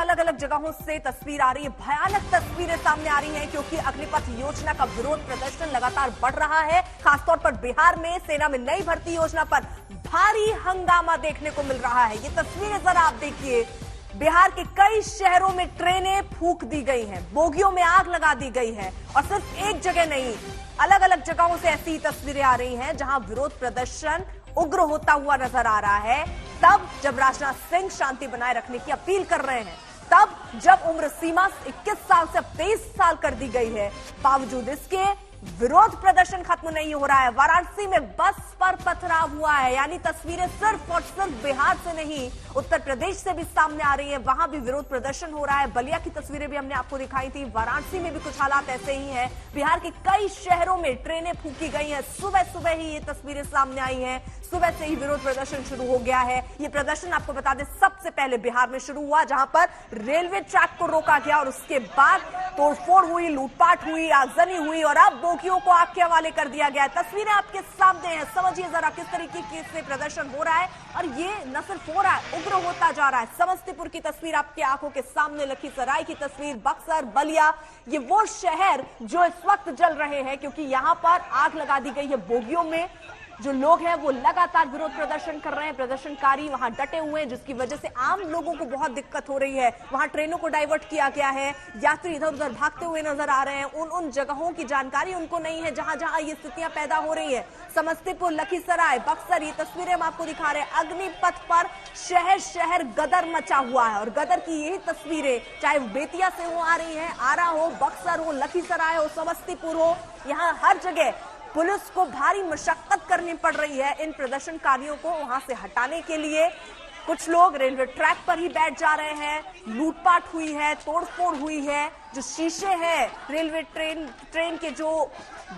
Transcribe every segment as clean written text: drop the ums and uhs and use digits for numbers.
अलग अलग जगहों से तस्वीर आ रही है, भयानक तस्वीरें सामने आ रही हैं क्योंकि अग्निपथ योजना का विरोध प्रदर्शन लगातार बढ़ रहा है। खासतौर पर बिहार में सेना में नई भर्ती योजना पर भारी हंगामा देखने को मिल रहा है। ये तस्वीरें जरा आप देखिए, बिहार के कई शहरों में ट्रेनें फूंक दी गई हैं, बोगियों में आग लगा दी गई है और सिर्फ एक जगह नहीं, अलग अलग जगहों से ऐसी तस्वीरें आ रही हैं जहां विरोध प्रदर्शन उग्र होता हुआ नजर आ रहा है। तब जब राजनाथ सिंह शांति बनाए रखने की अपील कर रहे हैं, तब जब उम्र सीमा 21 साल से अब 23 साल कर दी गई है, बावजूद इसके विरोध प्रदर्शन खत्म नहीं हो रहा है। वाराणसी में बस पर पथराव हुआ है, यानी तस्वीरें सिर्फ और सिर्फ बिहार से नहीं, उत्तर प्रदेश से भी सामने आ रही है, वहां भी विरोध प्रदर्शन हो रहा है। बलिया की तस्वीरें भी हमने आपको दिखाई थी, वाराणसी में भी कुछ हालात ऐसे ही हैं। बिहार के कई शहरों में ट्रेनें फूंकी गई हैं, सुबह सुबह ही ये तस्वीरें सामने आई हैं, सुबह से ही विरोध प्रदर्शन शुरू हो गया है। ये प्रदर्शन आपको बता दें सबसे पहले बिहार में शुरू हुआ, जहां पर रेलवे ट्रैक को रोका गया और उसके बाद तोड़फोड़ हुई, लूटपाट हुई, आगजनी हुई और अब बोगियों को आग के हवाले कर दिया गया है। तस्वीरें आपके सामने हैं, समझिए जरा किस तरीके से प्रदर्शन हो रहा है और ये न सिर्फ हो रहा है, उग्र होता जा रहा है। समस्तीपुर की तस्वीर आपकी आंखों के सामने, लखीसराय की तस्वीर, बक्सर, बलिया, ये वो शहर जो इस वक्त जल रहे हैं क्योंकि यहां पर आग लगा दी गई है बोगियों में। जो लोग हैं वो लगातार विरोध प्रदर्शन कर रहे हैं, प्रदर्शनकारी वहां डटे हुए हैं, जिसकी वजह से आम लोगों को बहुत दिक्कत हो रही है। वहां ट्रेनों को डाइवर्ट किया गया है, यात्री इधर उधर भागते हुए नजर आ रहे हैं। उन जगहों की जानकारी उनको नहीं है जहां जहां ये स्थितियां पैदा हो रही है। समस्तीपुर, लखीसराय, बक्सर, ये तस्वीरें हम आपको दिखा रहे हैं। अग्निपथ पर शहर शहर गदर मचा हुआ है और गदर की यही तस्वीरें चाहे बेतिया से हो आ रही है, आरा हो, बक्सर हो, लखीसराय हो, समस्तीपुर हो, यहाँ हर जगह पुलिस को भारी मशक्कत करनी पड़ रही है इन प्रदर्शनकारियों को वहां से हटाने के लिए। कुछ लोग रेलवे ट्रैक पर ही बैठ जा रहे हैं, लूटपाट हुई है, तोड़फोड़ हुई है, जो शीशे हैं रेलवे ट्रेन के जो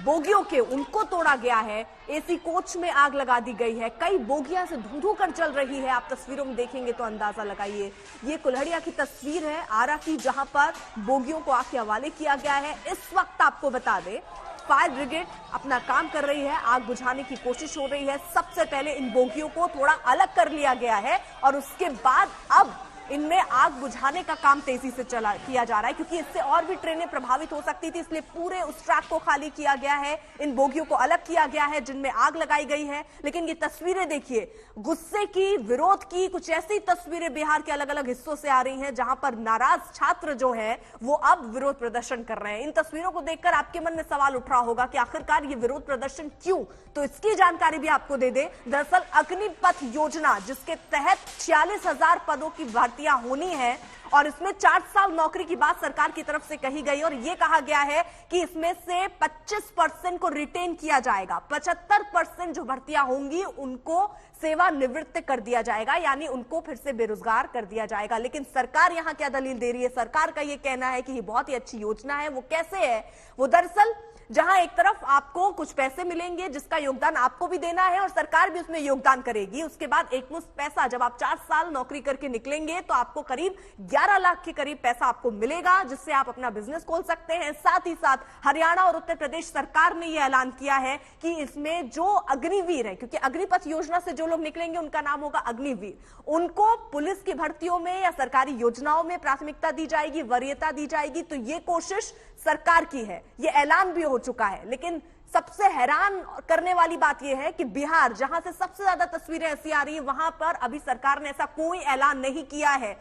बोगियों के, उनको तोड़ा गया है। एसी कोच में आग लगा दी गई है, कई बोगियां से धू कर जल रही है। आप तस्वीरों में देखेंगे तो अंदाजा लगाइए। ये कुल्हड़िया की तस्वीर है, आरा की, जहां पर बोगियों को आग के हवाले किया गया है। इस वक्त आपको बता दें फायर ब्रिगेड अपना काम कर रही है, आग बुझाने की कोशिश हो रही है। सबसे पहले इन बोगियों को थोड़ा अलग कर लिया गया है और उसके बाद अब इनमें आग बुझाने का काम तेजी से किया जा रहा है क्योंकि इससे और भी ट्रेनें प्रभावित हो सकती थी, इसलिए पूरे उस ट्रैक को खाली किया गया है, इन बोगियों को अलग किया गया है जिनमें आग लगाई गई है। लेकिन ये तस्वीरें देखिए, गुस्से की, विरोध की, कुछ ऐसी तस्वीरें बिहार के अलग अलग हिस्सों से आ रही हैं जहां पर नाराज छात्र जो है वो अब विरोध प्रदर्शन कर रहे हैं। इन तस्वीरों को देखकर आपके मन में सवाल उठ रहा होगा कि आखिरकार ये विरोध प्रदर्शन क्यों, तो इसकी जानकारी भी आपको दे दें। दरअसल अग्निपथ योजना, जिसके तहत 46,000 पदों की भर्तियां होनी है और इसमें 4 साल नौकरी की बात सरकार की तरफ से कही गई और यह कहा गया है कि इसमें से 25% को रिटेन किया जाएगा, 75% जो भर्तियां होंगी उनको सेवानिवृत्त कर दिया जाएगा, यानी उनको फिर से बेरोजगार कर दिया जाएगा। लेकिन सरकार यहां क्या दलील दे रही है? सरकार का यह कहना है कि ये बहुत ही अच्छी योजना है। वो कैसे है? वो दरअसल जहां एक तरफ आपको कुछ पैसे मिलेंगे जिसका योगदान आपको भी देना है और सरकार भी उसमें योगदान करेगी, उसके बाद एक मुश्त पैसा, जब आप 4 साल नौकरी करके निकलेंगे तो आपको करीब 11 लाख के करीब पैसा आपको मिलेगा, जिससे आप अपना बिजनेस खोल सकते हैं। साथ ही साथ हरियाणा और उत्तर प्रदेश सरकार ने यह ऐलान किया है कि इसमें जो अग्निवीर है, क्योंकि अग्निपथ योजना से जो लोग निकलेंगे उनका नाम होगा अग्निवीर, उनको पुलिस की भर्तियों में या सरकारी योजनाओं में प्राथमिकता दी जाएगी, वरीयता दी जाएगी। तो ये कोशिश सरकार की है, ये ऐलान भी हो चुका है। लेकिन सबसे हैरान करने वाली बात यह है कि बिहार, जहां से सबसे ज्यादा तस्वीरें ऐसी आ रही है, वहां पर अभी सरकार ने ऐसा कोई ऐलान नहीं किया है।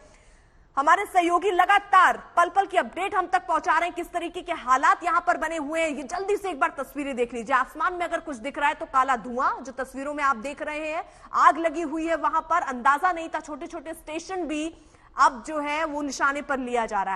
हमारे सहयोगी लगातार पल पल की अपडेट हम तक पहुंचा रहे हैं, किस तरीके के हालात यहां पर बने हुए हैं। ये जल्दी से एक बार तस्वीरें देख लीजिए। आसमान में अगर कुछ दिख रहा है तो काला धुआं, जो तस्वीरों में आप देख रहे हैं, आग लगी हुई है वहां पर। अंदाजा नहीं था, छोटे छोटे स्टेशन भी अब जो है वो निशाने पर लिया जा रहा है।